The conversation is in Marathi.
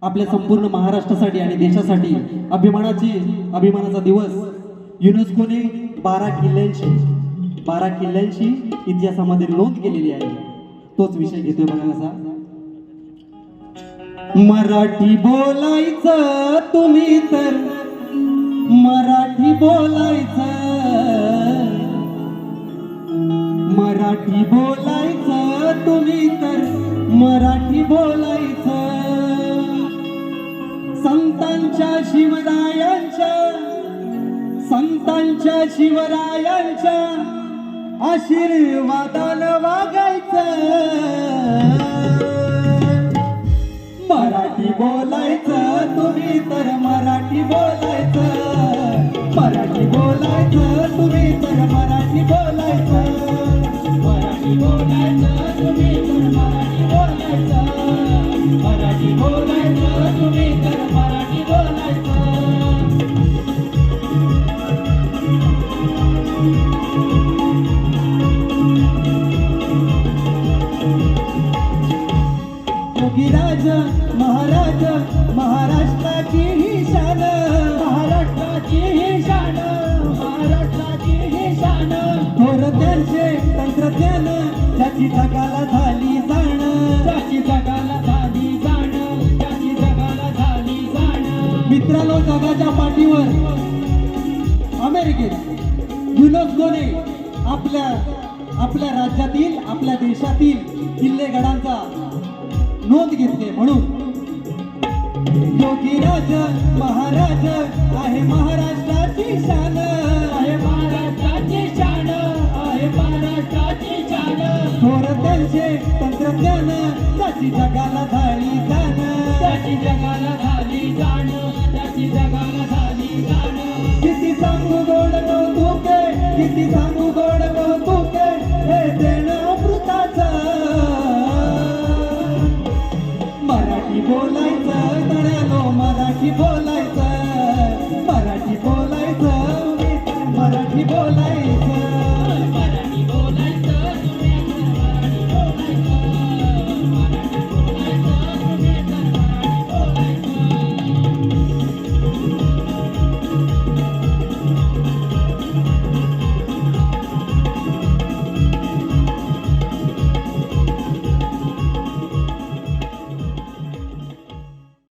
आपल्या संपूर्ण महाराष्ट्रासाठी आणि देशासाठी अभिमानाचा दिवस युनेस्कोने 12 किल्ल्यांची इतिहासामध्ये नोंद केलेली आहे. तोच विषय घेतोय बघा कसा. मराठी बोलायचं तुम्ही तर मराठी बोलायचं, मराठी बोलायचं तुम्ही तर मराठी बोलायचं. संतांच्या शिवरायांच्या आशीर्वादानं वागायचं. मराठी बोलायचं तुम्ही तर मराठी बोलायचं, मराठी बोलायचं तुम्ही तर मराठी बोलायचं, मराठी बोलायचं तुम्ही तर मराठी बोलायचं, मराठी बोलायचं तुम्ही तर मराठी बोलायचं. योगीराज महाराज महाराष्ट्राची ही शान, महाराष्ट्राची ही शान, महाराष्ट्राची ही शान. थोर त्यांचे तंत्रज्ञान ज्याची जगाला झाली जाण, ज्याची जगाला झाली जाण, ज्याची जगाला झाली जाण. मित्रांनो, जगाच्या पाठीवर अमेरिकेत युनेस्कोने आपल्या राज्यातील आपल्या देशातील किल्लेगडांचा नोंद घेतली. म्हणून योगीराज महाराज आहे महाराष्ट्राची शान, आहे महाराष्ट्राची शान, आहे महाराष्ट्राची शान. थोर त्यांचे तंत्रज्ञान त्याची जगाला झाली जाण, त्याची जगाला झाली जाण.